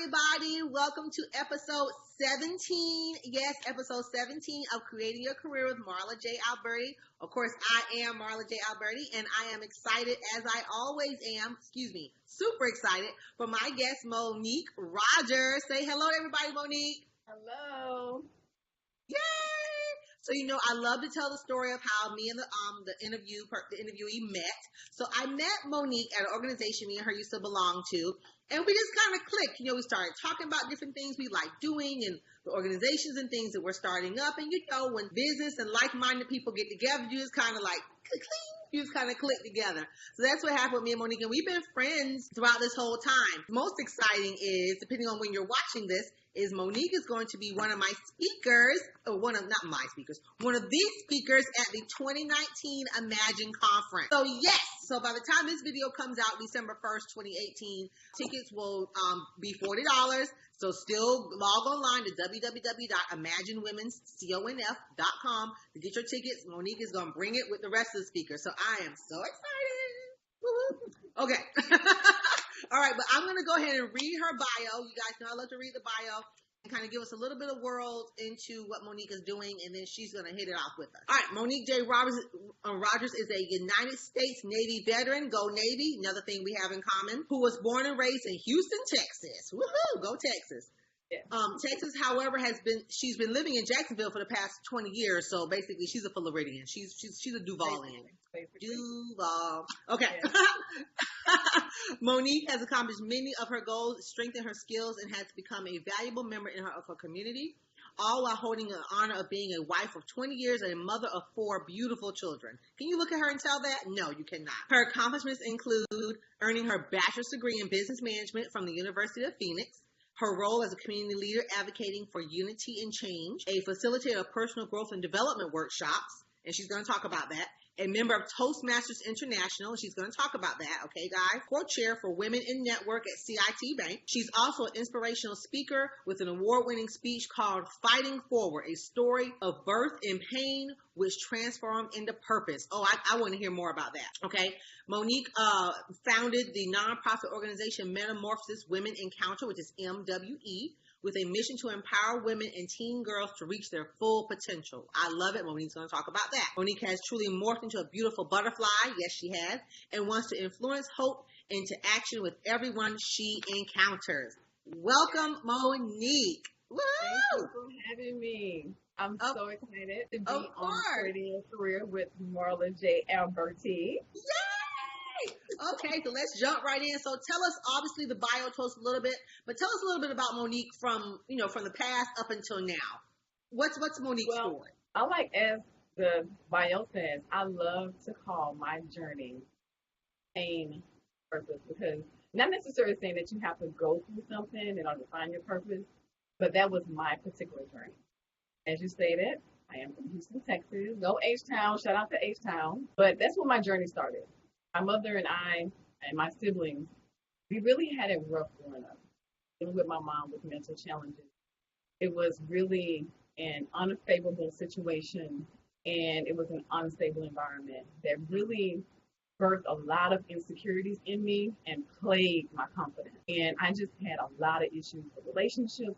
everybody. Welcome to episode 17. Yes, episode 17 of Creating Your Career with Marla J. Alberti. Of course, I am Marla J. Alberti, and I am excited, as I always am, super excited for my guest, Monique Rogers. Say hello to everybody, Monique. Hello. Yay! So, I love to tell the story of how me and the interviewee met. So I met Monique at an organization me and her used to belong to, and we just kind of clicked. We started talking about different things we like doing and the organizations and things that we're starting up. And when business and like-minded people get together, you just kind of like, you just kind of click together. So that's what happened with me and Monique, and we've been friends throughout this whole time. Most exciting is, depending on when you're watching this, is Monique is going to be one of my speakers, one of the speakers at the 2019 Imagine Conference. So yes, so by the time this video comes out, December 1st, 2018, tickets will be $40. So still log online to www.imaginewomenconf.com to get your tickets. Monique is going to bring it with the rest of the speakers. So I am so excited. Woo-hoo. Okay. All right, but I'm going to go ahead and read her bio. You guys know I love to read the bio and kind of give us a little bit of world into what Monique is doing, and then she's going to hit it off with us. All right, Monique J. Rogers is a United States Navy veteran, go Navy, another thing we have in common, who was born and raised in Houston, Texas. Woohoo, go Texas. Yeah. Texas, however, she's been living in Jacksonville for the past 20 years, so basically she's a Floridian. She's a Duvalian. Duval. Okay. Yeah. Monique has accomplished many of her goals, strengthened her skills, and has become a valuable member of her community, all while holding the honor of being a wife of 20 years and a mother of 4 beautiful children. Can you look at her and tell that? No, you cannot. Her accomplishments include earning her bachelor's degree in business management from the University of Phoenix, her role as a community leader advocating for unity and change, a facilitator of personal growth and development workshops, and she's going to talk about that, a member of Toastmasters International, and she's going to talk about that, okay, guys? Co-chair for Women in Network at CIT Bank. She's also an inspirational speaker with an award-winning speech called Fighting Forward, a story of birth and pain which transformed into purpose. Oh, I want to hear more about that, okay? Monique founded the nonprofit organization Metamorphosis Women Encounter, which is MWE, with a mission to empower women and teen girls to reach their full potential. I love it. Monique's going to talk about that. Monique has truly morphed into a beautiful butterfly. Yes, she has. And wants to influence hope into action with everyone she encounters. Welcome, Monique. Woo! Thank you for having me. I'm so excited to be on Creating Your Career with Marla J. Alberti. Okay, so let's jump right in. So tell us, obviously the bio told us a little bit, but tell us a little bit about Monique from the past up until now. What's Monique's story? I like, as the bio says, I love to call my journey pain purpose, because not necessarily saying that you have to go through something in order to find your purpose, but that was my particular journey. As you stated, I am from Houston, Texas. No H-Town, shout out to H-Town, but that's when my journey started. My mother and I and my siblings, we really had it rough growing up. Dealing with my mom with mental challenges. It was really an unfavorable situation, and it was an unstable environment that really birthed a lot of insecurities in me and plagued my confidence. And I just had a lot of issues with relationships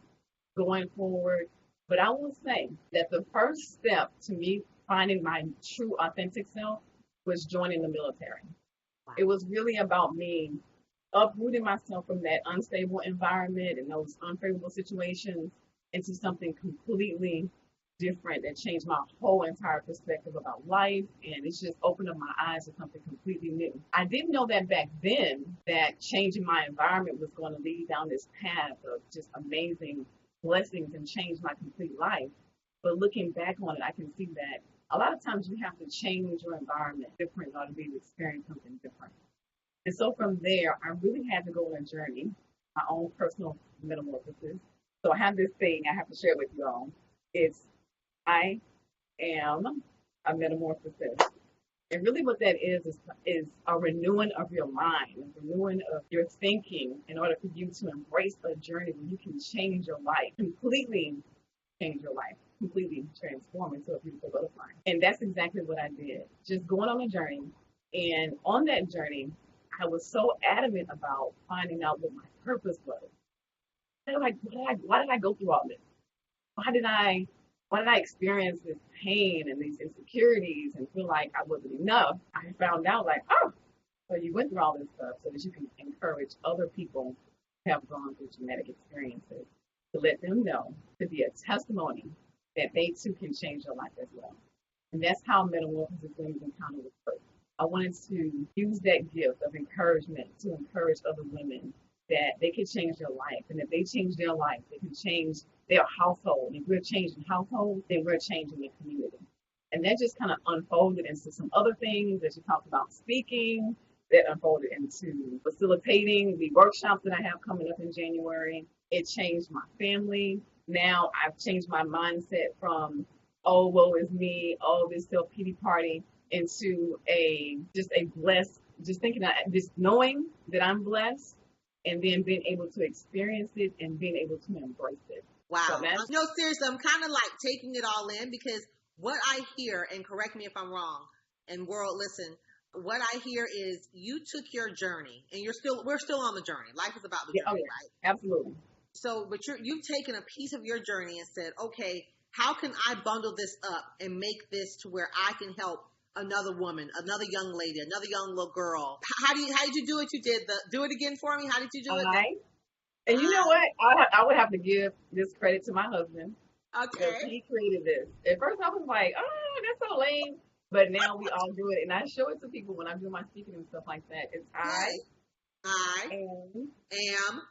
going forward. But I will say that the first step to me finding my true authentic self was joining the military. It was really about me uprooting myself from that unstable environment and those unfavorable situations into something completely different that changed my whole entire perspective about life. And it's just opened up my eyes to something completely new. I didn't know that back then, that changing my environment was going to lead down this path of just amazing blessings and change my complete life. But looking back on it, I can see that a lot of times you have to change your environment different in order to be able to experience something different. And so from there, I really had to go on a journey, my own personal metamorphosis. So I have this thing I have to share with you all. I am a metamorphosis. And really what that is a renewing of your mind, a renewing of your thinking in order for you to embrace a journey where you can change your life, completely change your life. Completely transform into a beautiful butterfly. And that's exactly what I did. Just going on a journey. And on that journey, I was so adamant about finding out what my purpose was. why did I go through all this? Why did I experience this pain and these insecurities and feel like I wasn't enough? I found out like, oh, so you went through all this stuff so that you can encourage other people who have gone through traumatic experiences to let them know, to be a testimony that they too can change their life as well. And that's how Metamorphosis Women's Encounter was birthed. I wanted to use that gift of encouragement to encourage other women that they can change their life. And if they change their life, they can change their household. If we're changing households, then we're changing the community. And that just kind of unfolded into some other things that you talked about speaking, that unfolded into facilitating the workshops that I have coming up in January. It changed my family. Now I've changed my mindset from, oh, woe is me, oh, this self-pity party, into just a blessed, just thinking that, just knowing that I'm blessed and then being able to experience it and being able to embrace it. Wow. So no, seriously, I'm kind of like taking it all in, because what I hear, and correct me if I'm wrong, and world, listen, what I hear is you took your journey, and we're still on the journey. Life is about the journey, right? Absolutely. So, but you've taken a piece of your journey and said, okay, how can I bundle this up and make this to where I can help another woman, another young lady, another young little girl? How did you do it? You did do it again for me. How did you do it? And you know what? I would have to give this credit to my husband. Okay. He created this. At first I was like, oh, that's so lame. But now we all do it. And I show it to people when I do my speaking and stuff like that. It's I am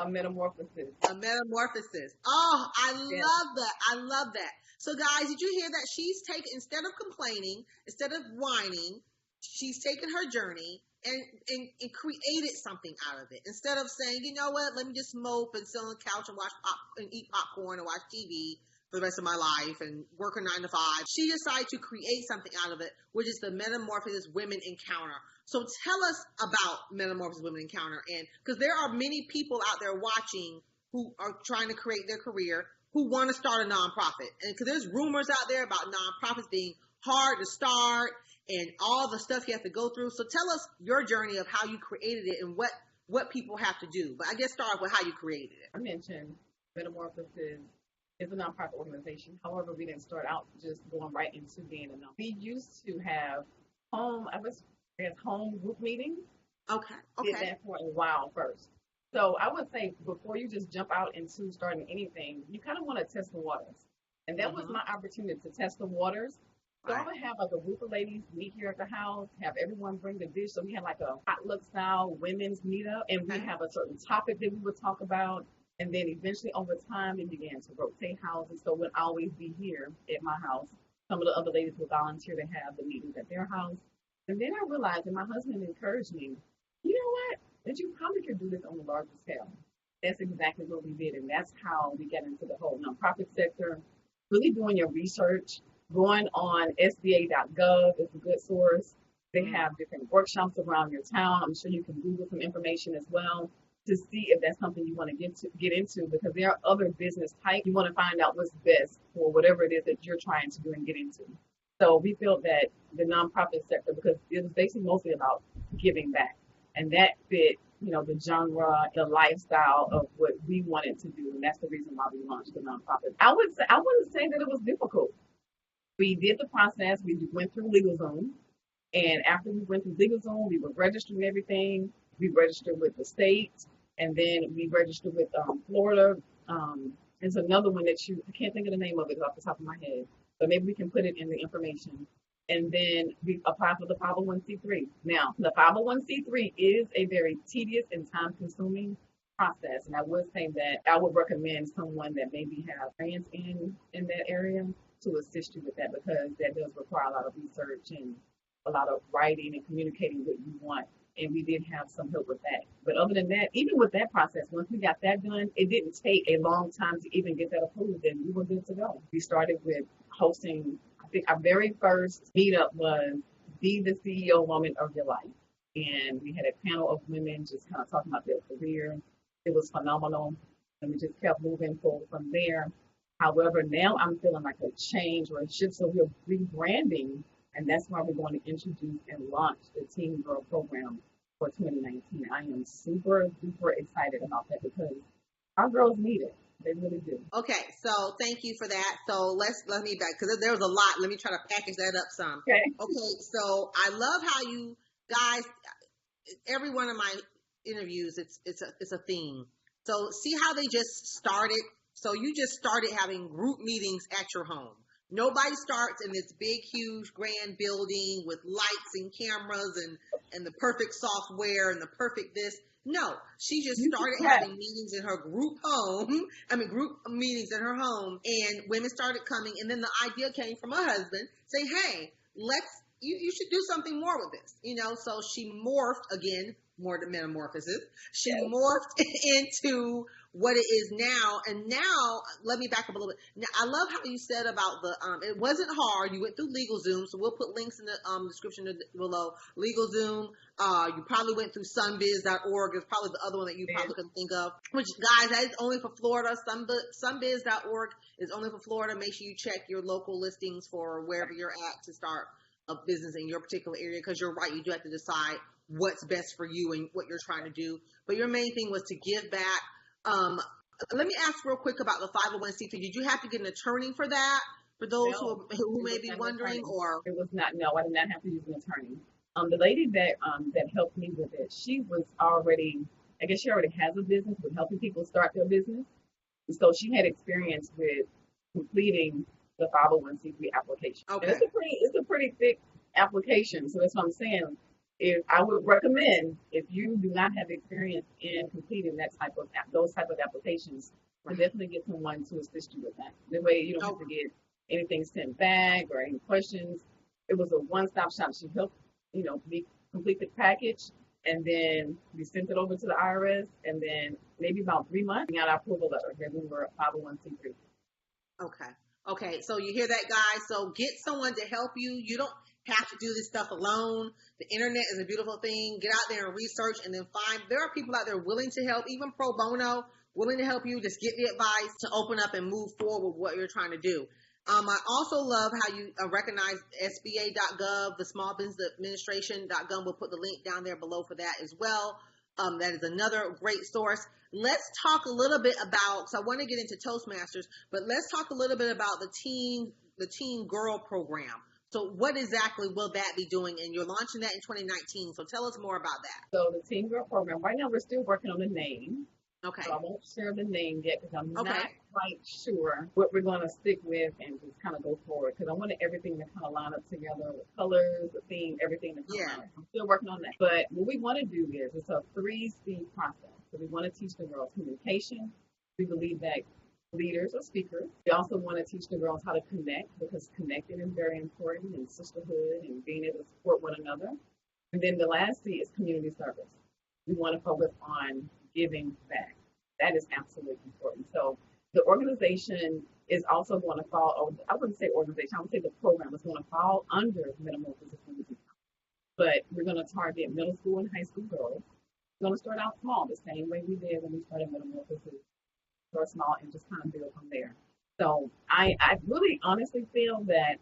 a metamorphosis. A metamorphosis. Oh, I love that. I love that. So guys, did you hear that? She's taken, instead of complaining, instead of whining, she's taken her journey and created something out of it. Instead of saying, you know what, let me just mope and sit on the couch and eat popcorn and watch TV for the rest of my life and work a 9 to 5. She decided to create something out of it, which is the Metamorphosis Women Encounter. So tell us about Metamorphosis Women Encounter, and because there are many people out there watching who are trying to create their career, who want to start a nonprofit, and because there's rumors out there about nonprofits being hard to start and all the stuff you have to go through. So tell us your journey of how you created it and what people have to do. But I guess start with how you created it. I mentioned Metamorphosis is a nonprofit organization. However, we didn't start out just going right into being a nonprofit. We used to have home group meetings. Okay. Did that for a while first. So I would say before you just jump out into starting anything, you kind of want to test the waters. And that was my opportunity to test the waters. So I would have like a group of ladies meet here at the house, have everyone bring the dish. So we had like a potluck style women's meetup, and we have a certain topic that we would talk about. And then eventually over time, it began to rotate houses. So we'd always be here at my house. Some of the other ladies would volunteer to have the meetings at their house. And then I realized, and my husband encouraged me, you know what, that you probably could do this on a larger scale. That's exactly what we did. And that's how we got into the whole nonprofit sector, really doing your research, going on SBA.gov is a good source. They have different workshops around your town. I'm sure you can Google some information as well to see if that's something you want to get into, because there are other business types. You want to find out what's best for whatever it is that you're trying to do and get into. So we feel that the nonprofit sector, because it was basically mostly about giving back, and that fit, the genre, the lifestyle of what we wanted to do, and that's the reason why we launched the nonprofit. I wouldn't say that it was difficult. We did the process. We went through LegalZoom, and after we went through LegalZoom, we were registering everything. We registered with the state, and then we registered with Florida. There's another one that I can't think of the name of it off the top of my head, but maybe we can put it in the information. And then we applied for the 501c3. Now, the 501c3 is a very tedious and time-consuming process, and I would say that I would recommend someone that maybe have experience in that area to assist you with that, because that does require a lot of research and a lot of writing and communicating what you want. And we did have some help with that. But other than that, even with that process, once we got that done, it didn't take a long time to even get that approved, and we were good to go. We started with hosting, I think our very first meetup was Be the CEO Woman of Your Life. And we had a panel of women just kind of talking about their career. It was phenomenal. And we just kept moving forward from there. However, now I'm feeling like a change or a shift. So we're rebranding, and that's why we're going to introduce and launch the Teen Girl program for 2019. I am super, super excited about that, because Our girls need it. They really do. Okay, so thank you for that. So let me back because there was a lot. Let me try to package that up some. Okay. Okay, so I love how you guys. Every one of my interviews, it's a theme. So see how they just started. So you just started having group meetings at your home. Nobody starts in this big, huge, grand building with lights and cameras and the perfect software and the perfect this. No, she just started having meetings in her group home. Group meetings in her home, and women started coming. And then the idea came from her husband saying, "Hey, you should do something more with this." So she morphed again, more the metamorphosis. She morphed into what it is now. And now, let me back up a little bit. Now, I love how you said about it wasn't hard. You went through LegalZoom, so we'll put links in the description below. LegalZoom. You probably went through sunbiz.org is probably the other one that you probably couldn't think of. Which, guys, that is only for Florida. Sunbiz.org is only for Florida. Make sure you check your local listings for wherever you're at to start a business in your particular area, because you're right. You do have to decide what's best for you and what you're trying to do. But your main thing was to give back. Let me ask real quick about the 501c3. Did you have to get an attorney for that? For those who may be wondering, or it was not. No, I did not have to use an attorney. The lady that helped me with it, she was already, I guess she already has a business with helping people start their business, and so she had experience with completing the 501c3 application. Okay. And it's a pretty thick application, so that's what I'm saying. If I would recommend, if you do not have experience in completing those type of applications, to definitely get someone to assist you with that. That way you don't have to get anything sent back or any questions. It was a one-stop shop. She helped, me complete the package, and then we sent it over to the IRS, and then maybe about 3 months, we got our approval letter that we were 501c3. Okay. So you hear that, guys? So get someone to help you. You don't have to do this stuff alone. The internet is a beautiful thing. Get out there and research, and then there are people out there willing to help, even pro bono, willing to help you. Just get the advice to open up and move forward with what you're trying to do. I also love how you recognize SBA.gov, the Small Business Administration.gov. We'll put the link down there below for that as well. That is another great source. Let's talk a little bit about, so I want to get into Toastmasters, but let's talk a little bit about the Teen Girl program. So what exactly will that be doing? And you're launching that in 2019. So tell us more about that. So the Teen Girl program, right now we're still working on the name. Okay. So I won't share the name yet because I'm not quite sure what we're going to stick with and just kind of go forward, because I wanted everything to kind of line up together with colors, the theme, everything to come out. I'm still working on that. But what we want to do is it's a 3C process. So we want to teach the girls communication. We believe that leaders or speakers. We also want to teach the girls how to connect, because connecting is very important, and sisterhood and being able to support one another. And then the last C is community service. We want to focus on giving back. That is absolutely important. So the organization is also going to fall, I wouldn't say organization, I would say the program is going to fall under Metamorphosis Women's. But we're going to target middle school and high school girls. We're going to start out small, the same way we did when we started Metamorphosis. Start small and just kind of build from there. So I really honestly feel that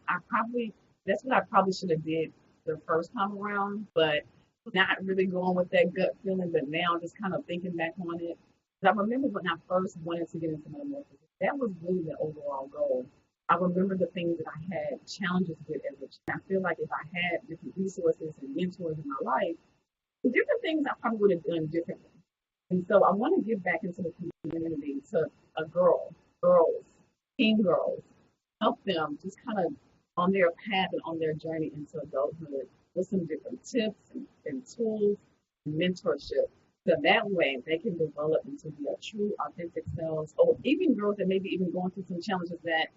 that's what I probably should have did the first time around, but not really going with that gut feeling, but now just kind of thinking back on it. Because I remember when I first wanted to get into Metamorphosis, that was really the overall goal. I remember the things that I had challenges with as a child. I feel like if I had different resources and mentors in my life, different things I probably would have done differently. And so I want to give back into the community to girls, teen girls, help them just kind of on their path and on their journey into adulthood with some different tips and tools and mentorship. So that way they can develop into their true, authentic selves, or even girls that may be even going through some challenges that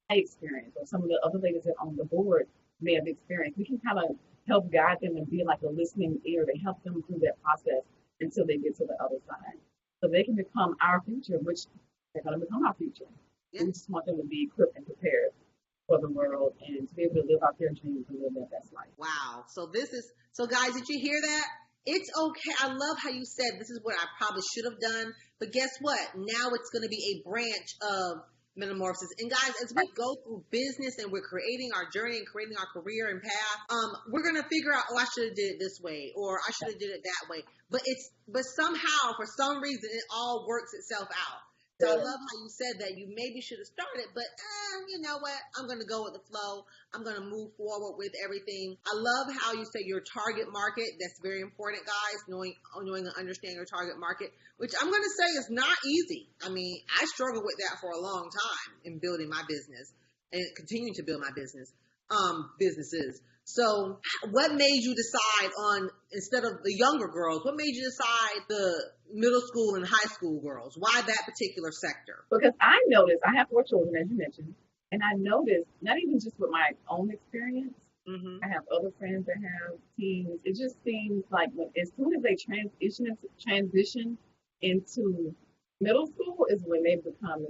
I experienced, or some of the other ladies that on the board may have experienced. We can kind of help guide them and be like a listening ear to help them through that process until they get to the other side. So they can become our future, which they're going to become our future. Yeah. We just want them to be equipped and prepared for the world and to be able to live out their dreams and live their best life. Wow. So guys, did you hear that? It's okay. I love how you said this is what I probably should have done. But guess what? Now it's going to be a branch of Metamorphosis. And guys, as we go through business and we're creating our journey and creating our career and path, we're gonna figure out, oh, I should have did it this way, or I should have did it that way. But somehow, for some reason, it all works itself out. So I love how you said that you maybe should have started, but you know what? I'm going to go with the flow. I'm going to move forward with everything. I love how you say your target market. That's very important, guys, knowing and understanding your target market, which I'm going to say is not easy. I mean, I struggled with that for a long time in building my business and continuing to build my businesses. So what made you decide on, instead of the younger girls, what made you decide the middle school and high school girls? Why that particular sector? Because I noticed, I have 4 children, as you mentioned, and I noticed, not even just with my own experience, I have other friends that have teens. It just seems like as soon as they transition into middle school is when they become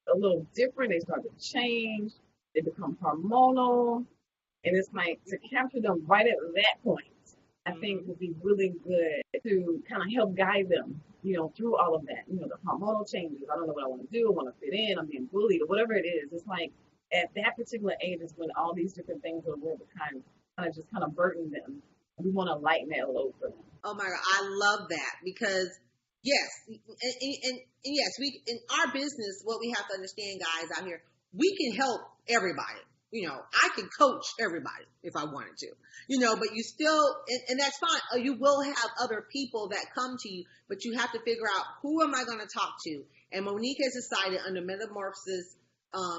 a little different. They start to change. They become hormonal. And it's like, to capture them right at that point, I think would be really good to kind of help guide them, through all of that. The hormonal changes. I don't know what I want to do. I want to fit in. I'm being bullied or whatever it is. It's like at that particular age is when all these different things are really kind of burden them. We want to lighten that load for them. Oh my God, I love that, because yes, and yes, we in our business, what we have to understand, guys, out here, we can help everybody. I can coach everybody if I wanted to, but you still, and that's fine. You will have other people that come to you, but you have to figure out, who am I going to talk to? And Monique has decided, under Metamorphosis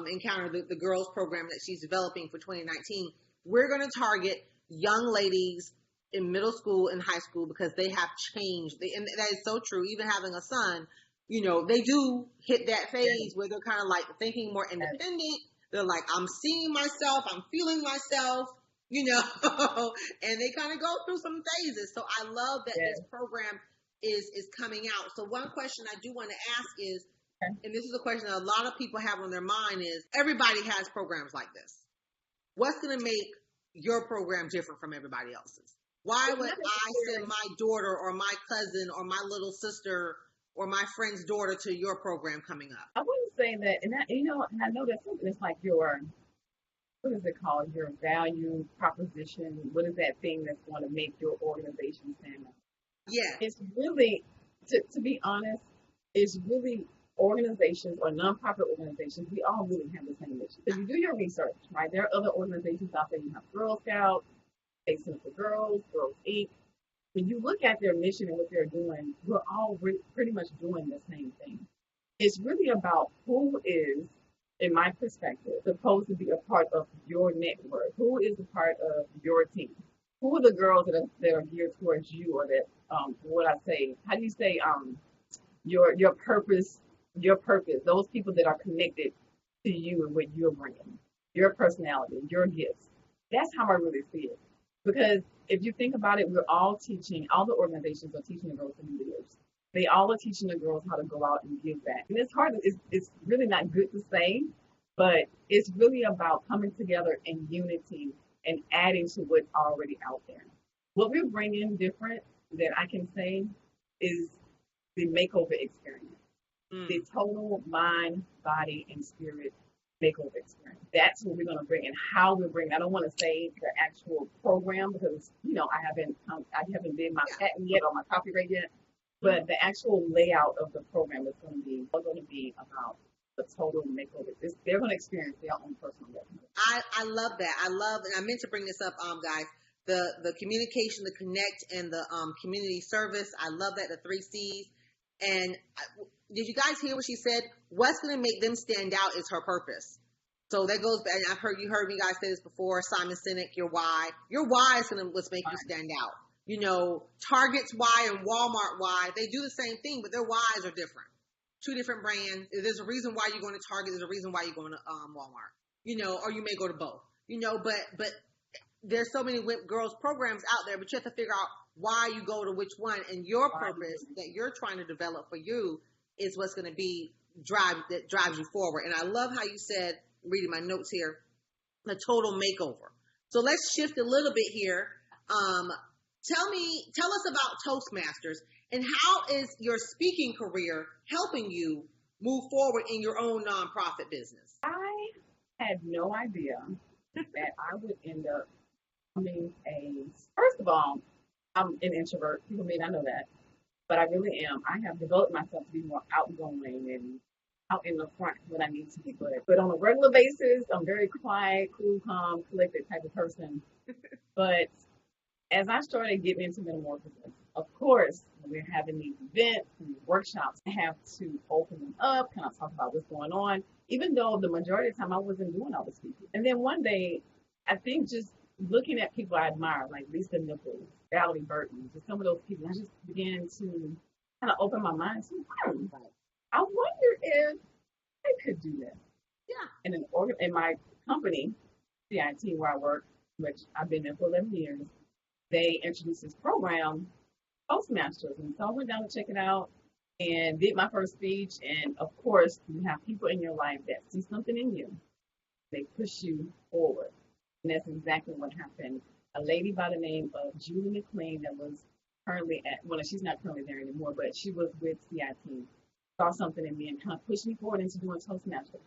Encounter, the girls program that she's developing for 2019, we're going to target young ladies in middle school and high school, because they have changed. And that is so true. Even having a son, they do hit that phase where they're kind of like thinking more independent. They're like, I'm seeing myself, I'm feeling myself, and they kind of go through some phases. So I love that this program is coming out. So one question I do want to ask is, and this is a question that a lot of people have on their mind, is everybody has programs like this. What's going to make your program different from everybody else's? Why would I send my daughter or my cousin or my little sister or my friend's daughter to your program coming up? I wouldn't say that, and I know that's something. It's like your, what is it called? Your value proposition. What is that thing that's going to make your organization stand out? Yeah. It's really, to be honest, it's really organizations or nonprofit organizations. We all really have the same mission. So you do your research, right? There are other organizations out there. You have Girl Scouts, Facing for Girls, Girls Inc. When you look at their mission and what they're doing, we're all pretty much doing the same thing. It's really about who is, in my perspective, supposed to be a part of your network. Who is a part of your team? Who are the girls that are geared towards you, or that, how do you say, your purpose, those people that are connected to you and what you're bringing, your personality, your gifts. That's how I really see it. Because if you think about it, we're all teaching, all the organizations are teaching the girls to be leaders. They all are teaching the girls how to go out and give back. And it's hard, it's really not good to say, but it's really about coming together in unity and adding to what's already out there. What we're bringing different that I can say is the makeover experience. The total mind, body, and spirit makeover experience. That's what we're going to bring, and how we're bringing. I don't want to say the actual program, because I haven't did my patent yet or my copyright yet. But the actual layout of the program is going to be about the total makeover. They're going to experience their own personal makeover. I love that. And I meant to bring this up, guys. The communication, the connect, and the community service. I love that, the 3 C's. And did you guys hear what she said? What's going to make them stand out is her purpose. So that goes back, and you heard me guys say this before, Simon Sinek, your why. Your why is going to what's make you stand out. Target's why and Walmart why, they do the same thing, but their whys are different. 2 different brands. There's a reason why you're going to Target. There's a reason why you're going to Walmart. Or you may go to both. But there's so many girls programs out there, but you have to figure out why you go to which one, and your purpose that you're trying to develop for you is what's going to be that drives you forward. And I love how you said, reading my notes here, the total makeover. So let's shift a little bit here. Tell us about Toastmasters, and how is your speaking career helping you, move forward in your own nonprofit business? I had no idea that I would end up becoming first of all, I'm an introvert. People may not know that, but I really am. I have developed myself to be more outgoing and out in the front when I need to be. But on a regular basis, I'm very quiet, cool, calm, collected type of person. But as I started getting into metamorphosis, of course, when we're having these events and these workshops, I have to open them up, kind of talk about what's going on, even though the majority of the time I wasn't doing all this speaking. And then one day, I think just looking at people I admire, like Lisa Nichols, Valerie Burton, just some of those people, I just began to kind of open my mind to, I wonder if I could do that. Yeah. And in my company, CIT, where I work, which I've been there for 11 years, they introduced this program, Toastmasters. And so I went down to check it out and did my first speech. And of course, you have people in your life that see something in you. They push you forward. And that's exactly what happened. A lady by the name of Julie McLean that was currently she's not currently there anymore, but she was with CIT, saw something in me and kind of pushed me forward into doing Toastmasters.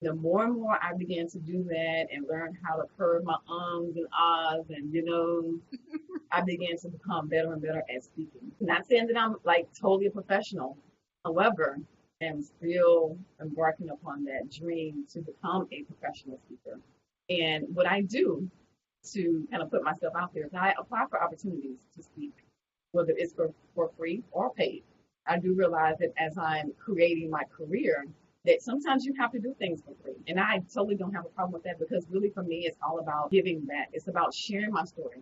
The more and more I began to do that and learn how to curve my ums and ahs and, I began to become better and better at speaking. Not saying that I'm like totally a professional. However, I'm still embarking upon that dream to become a professional speaker. And what I do to kind of put myself out there is I apply for opportunities to speak, whether it's for free or paid. I do realize that as I'm creating my career, that sometimes you have to do things for free. And I totally don't have a problem with that because really for me, it's all about giving back. It's about sharing my story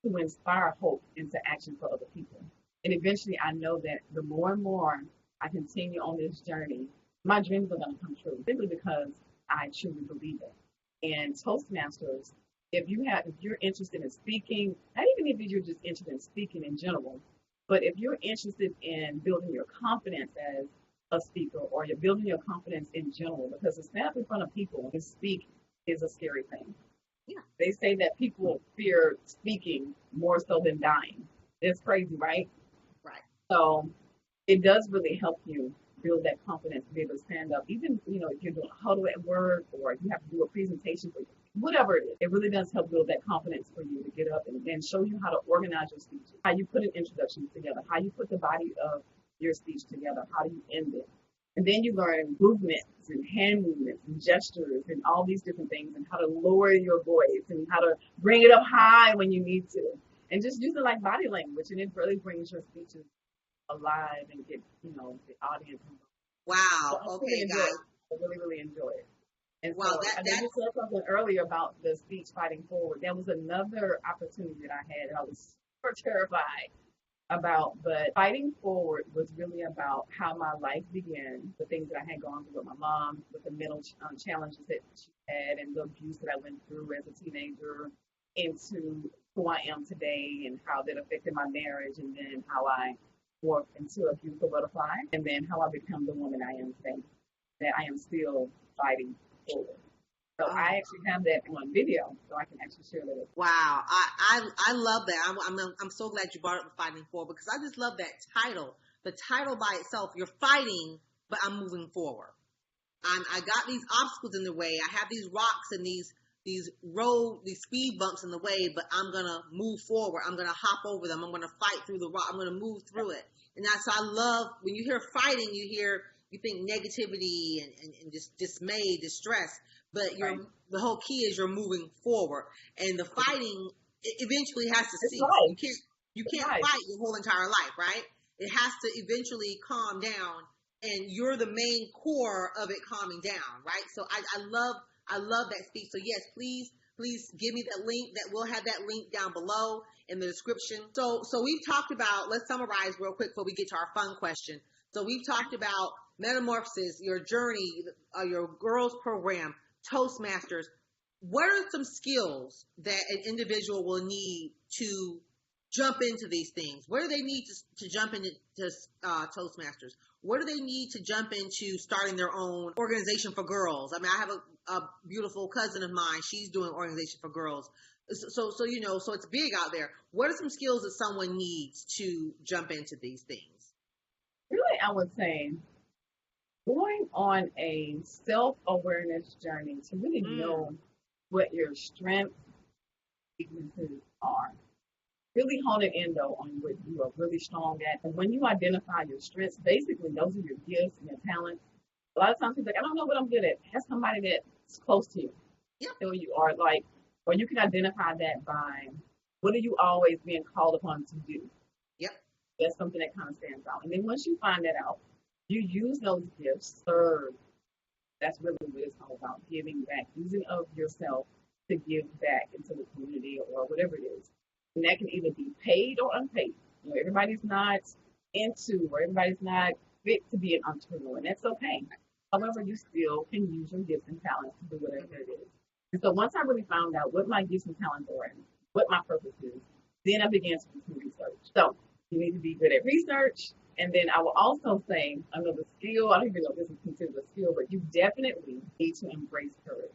to inspire hope into action for other people. And eventually I know that the more and more I continue on this journey, my dreams are going to come true simply because I truly believe it. And Toastmasters, if you're interested in speaking, not even if you're just interested in speaking in general, but if you're interested in building your confidence as a speaker or you're building your confidence in general, because to stand up in front of people and speak is a scary thing. Yeah. They say that people fear speaking more so than dying. It's crazy, right? Right. So it does really help you build that confidence to be able to stand up, even, if you're doing a huddle at work or you have to do a presentation for whatever it is. It really does help build that confidence for you to get up and show you how to organize your speech, how you put an introduction together, how you put the body of your speech together, how do you end it? And then you learn movements and hand movements and gestures and all these different things and how to lower your voice and how to bring it up high when you need to. And just using like body language, and it really brings your speeches alive and get, the audience. Wow. Okay, guys. I really, really enjoy it. And wow, so I know you said something earlier about the speech Fighting Forward. That was another opportunity that I had that I was super terrified about, but Fighting Forward was really about how my life began, the things that I had gone through with my mom, with the mental challenges that she had and the abuse that I went through as a teenager, into who I am today and how that affected my marriage, and then how I morphed into a beautiful butterfly, and then how I become the woman I am today, that I am still fighting forward. So I actually have that on video, so I can actually share that. Wow, I love that. I'm so glad you brought up the Fighting Forward, because I just love that title. The title by itself, you're fighting, but I'm moving forward. I got these obstacles in the way. I have these rocks and these speed bumps in the way, but I'm gonna move forward. I'm gonna hop over them. I'm gonna fight through the rock. I'm gonna move through it. And that's I love when you hear fighting. You think negativity and just dismay, distress. But the whole key is you're moving forward, and the fighting eventually has to cease. You can't fight your whole entire life, right? It has to eventually calm down, and you're the main core of it calming down, right? So I love that speech. So yes, please give me that link. That we'll have that link down below in the description. So we've talked about. Let's summarize real quick before we get to our fun question. So we've talked about metamorphosis, your journey, your girls program, Toastmasters. What are some skills that an individual will need to jump into these things? What do they need to jump into Toastmasters? What do they need to jump into starting their own organization for girls? I mean, I have a beautiful cousin of mine. She's doing organization for girls. So it's big out there. What are some skills that someone needs to jump into these things? Really, I would say going on a self-awareness journey to really know what your strengths, weaknesses are. Really hone it in though on what you are really strong at. And when you identify your strengths, basically those are your gifts and your talents. A lot of times people are like, I don't know what I'm good at. Ask somebody that's close to you. Yep. So you are like, or you can identify that by what are you always being called upon to do? Yep. That's something that kind of stands out. And then once you find that out, you use those gifts, serve. That's really what it's all about, giving back, using of yourself to give back into the community or whatever it is. And that can either be paid or unpaid. You know, everybody's not into or everybody's not fit to be an entrepreneur, and that's okay. However, you still can use your gifts and talents to do whatever it is. And so once I really found out what my gifts and talents are and what my purpose is, then I began to do some research. So you need to be good at research. And then I will also say another skill, I don't even know if this is considered a skill, but you definitely need to embrace courage.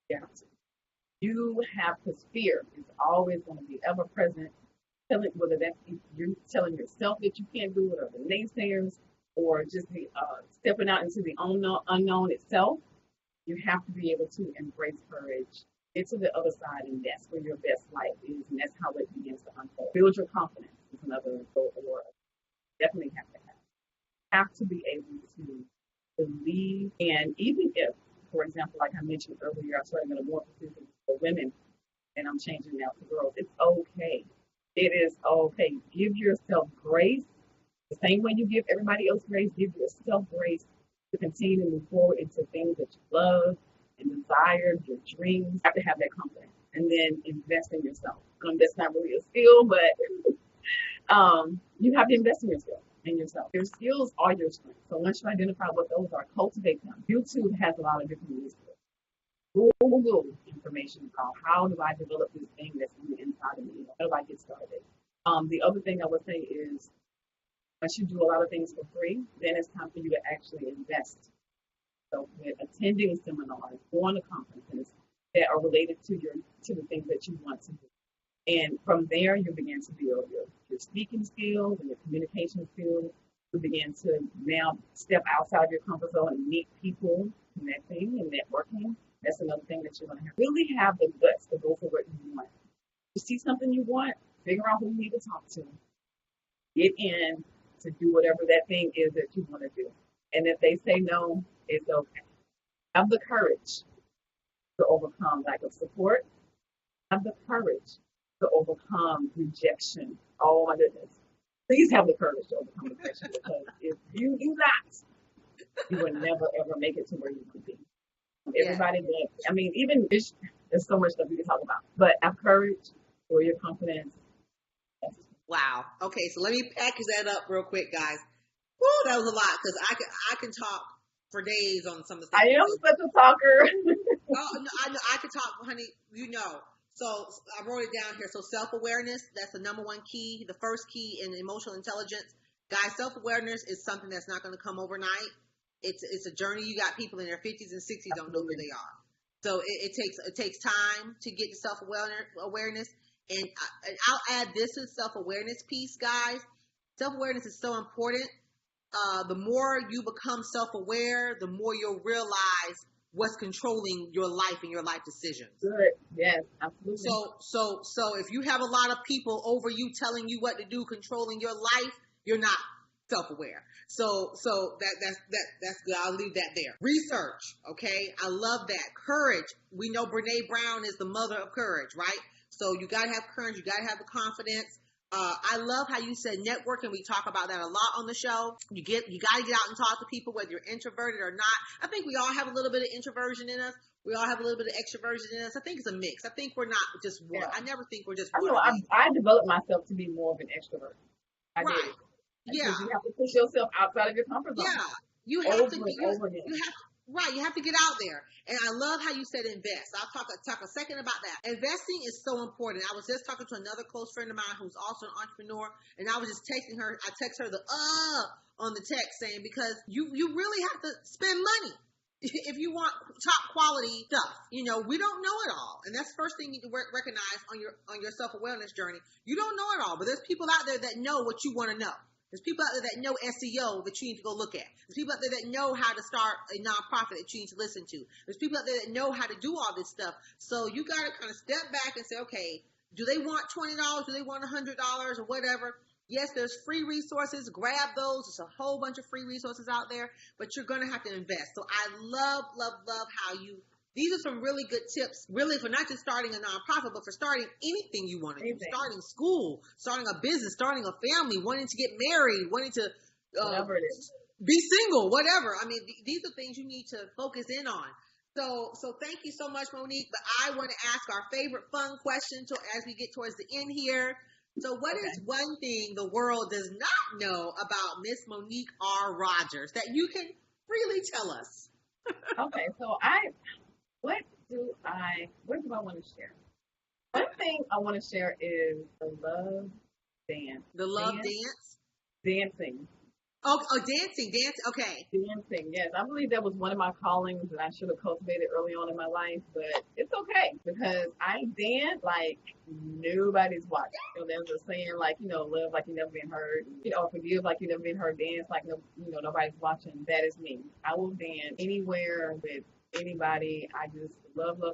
You have to. You have, because fear is always going to be ever present. Telling, whether that's you're telling yourself that you can't do it, or the naysayers, or just the stepping out into the unknown itself, you have to be able to embrace courage, get to the other side, and that's where your best life is, and that's how it begins to unfold. Build your confidence is another goal, or definitely have to be able to believe, and even if, for example, like I mentioned earlier, I'm starting at a more position for women, and I'm changing now to girls. It's okay. It is okay. Give yourself grace. The same way you give everybody else grace, give yourself grace to continue to move forward into things that you love and desire, your dreams. You have to have that confidence. And then invest in yourself. That's not really a skill, but you have to invest in yourself. Your skills are your strengths. So once you identify what those are, cultivate them. YouTube has a lot of different resources. Google information about how do I develop this thing that's on the inside of me? How do I get started? The other thing I would say is once you do a lot of things for free, then it's time for you to actually invest. So with attending seminars, going to conferences that are related to the things that you want to do. And from there, you begin to build your speaking skills and your communication skills. You begin to now step outside your comfort zone and meet people, connecting and networking. That's another thing that you're going to have. Really have the guts to go for what you want. You see something you want, figure out who you need to talk to. Get in to do whatever that thing is that you want to do. And if they say no, it's okay. Have the courage to overcome lack of support. Have the courage to overcome rejection. Oh my goodness. Please have the courage to overcome rejection, because if you do not, you will never ever make it to where you want to be. Everybody that, I mean, even there's so much stuff we can talk about, but have courage, for your confidence. Wow. Okay, so let me package that up real quick, guys. Woo, that was a lot, because I can talk for days on some of the stuff. I am such a talker. Oh, no, I know I can talk, honey. You know. So I wrote it down here. So self-awareness, that's the number one key. The first key in emotional intelligence. Guys, self-awareness is something that's not going to come overnight. It's a journey. You got people in their 50s and 60s don't know who they are. So it takes time to get to self-awareness. And I'll add this to the self-awareness piece, guys. Self-awareness is so important. The more you become self-aware, the more you'll realize what's controlling your life and your life decisions. Good. Yes, absolutely. So if you have a lot of people over you telling you what to do, controlling your life, you're not self-aware. So that's good. I'll leave that there. Research, okay? I love that. Courage. We know Brene Brown is the mother of courage, right? So you gotta have courage. You gotta have the confidence. I love how you said networking. We talk about that a lot on the show. You gotta get out and talk to people, whether you're introverted or not. I think we all have a little bit of introversion in us. We all have a little bit of extroversion in us. I think it's a mix. I think we're not just one. Yeah. I never think we're just one. I developed myself to be more of an extrovert. I right. did. Yeah. You have to push yourself outside of your comfort zone. Yeah. You have to get out there. And I love how you said invest. I'll talk a second about that. Investing is so important. I was just talking to another close friend of mine who's also an entrepreneur, and I was just texting her. I text her on the text saying, because you really have to spend money if you want top quality stuff. You know, we don't know it all. And that's the first thing you need to recognize on your self-awareness journey. You don't know it all, but there's people out there that know what you want to know. There's people out there that know SEO that you need to go look at. There's people out there that know how to start a nonprofit that you need to listen to. There's people out there that know how to do all this stuff. So you got to kind of step back and say, okay, do they want $20? Do they want $100 or whatever? Yes, there's free resources. Grab those. There's a whole bunch of free resources out there, but you're going to have to invest. So I love how these are some really good tips, really, for not just starting a nonprofit, but for starting anything you want to do. Starting school, starting a business, starting a family, wanting to get married, wanting to whatever it is. Be single, whatever. I mean, these are things you need to focus in on. So thank you so much, Monique. But I want to ask our favorite fun question as we get towards the end here. So what is one thing the world does not know about Miss Monique R. Rogers that you can freely tell us? Okay, so what do I want to share? One thing I want to share is the love dance. The love dance? Dancing. Oh, dancing. Okay. Dancing, yes. I believe that was one of my callings that I should have cultivated early on in my life, but it's okay because I dance like nobody's watching. You know, there's a saying like, love like you never been heard, forgive like you never been heard, dance like nobody's watching. That is me. I will dance anywhere with anybody. I just love the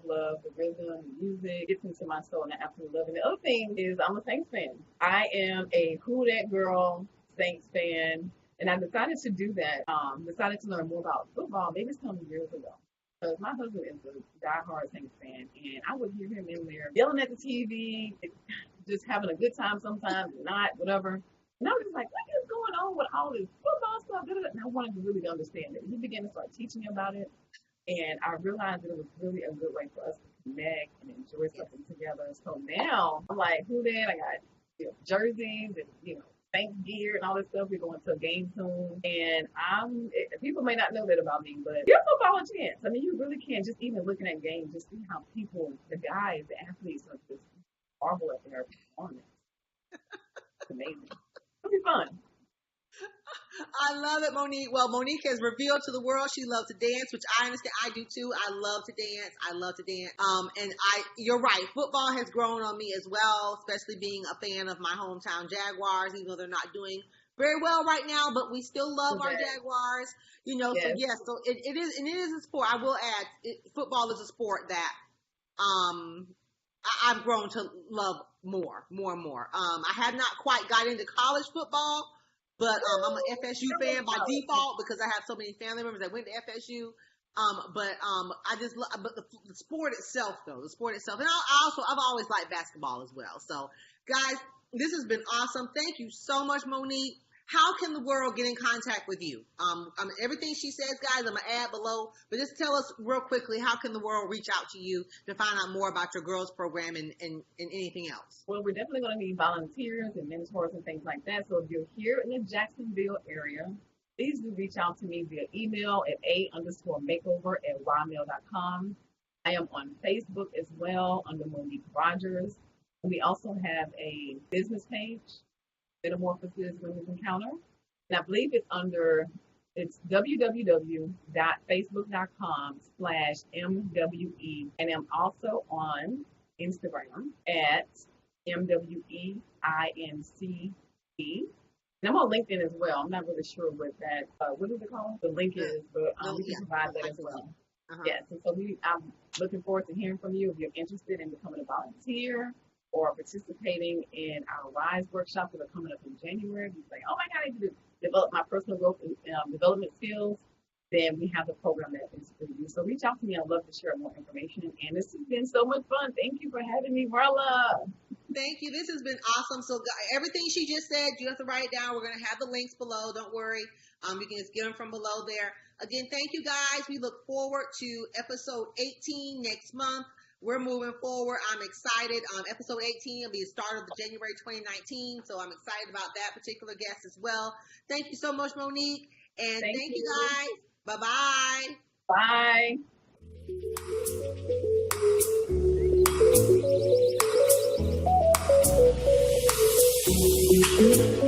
rhythm, the music. Gets into my soul, and I absolutely love it. The other thing is I'm a Saints fan. I am a Who Dat Girl Saints fan. And I decided to do that, decided to learn more about football maybe some years ago. Because my husband is a diehard Saints fan, and I would hear him in there yelling at the TV, just having a good time sometimes, not, whatever. And I was just like, what is going on with all this football stuff? And I wanted to really understand it. He began to start teaching me about it, and I realized that it was really a good way for us to connect and enjoy something together. So now I'm like, who that? I got jerseys and, Saints gear and all this stuff. We're going to a game soon. And people may not know that about me, but give football a chance. I mean, you really can, just even looking at games, just see how people, the guys, the athletes are just marvel at their performance. It's amazing. It'll be fun. I love it, Monique. Well, Monique has revealed to the world she loves to dance, which I understand. I do too. I love to dance. And you're right. Football has grown on me as well, especially being a fan of my hometown Jaguars, even though they're not doing very well right now, but we still love our Jaguars. Yes. So it is a sport. I will add, football is a sport that I've grown to love more and more. I have not quite got into college football. But I'm an FSU fan by default because I have so many family members that went to FSU. I just love, but the sport itself, though, and I've always liked basketball as well. So, guys, this has been awesome. Thank you so much, Monique. How can the world get in contact with you? Everything she says, guys, I'm going to add below. But just tell us real quickly, how can the world reach out to you to find out more about your girls program and anything else? Well, we're definitely going to need volunteers and mentors and things like that. So if you're here in the Jacksonville area, please do reach out to me via email at a_makeover@ymail.com. I am on Facebook as well under Monique Rogers. We also have a business page, Metamorphosis Women's Encounter. And I believe it's www.facebook.com/MWE. And I'm also on Instagram at MWEINCE. And I'm on LinkedIn as well. I'm not really sure what that, what is it called? The link is, but we can provide that as well. Yes, and so I'm looking forward to hearing from you if you're interested in becoming a volunteer or participating in our RISE workshops that are coming up in January. If you say, oh my God, I need to develop my personal growth and development skills, then we have the program that is for you. So reach out to me. I'd love to share more information. And this has been so much fun. Thank you for having me, Marla. Thank you. This has been awesome. So everything she just said, you have to write it down. We're going to have the links below. Don't worry. You can just get them from below there. Again, thank you guys. We look forward to episode 18 next month. We're moving forward. I'm excited. Episode 18 will be the start of the January 2019. So I'm excited about that particular guest as well. Thank you so much, Monique. And thank you guys. Bye-bye. Bye.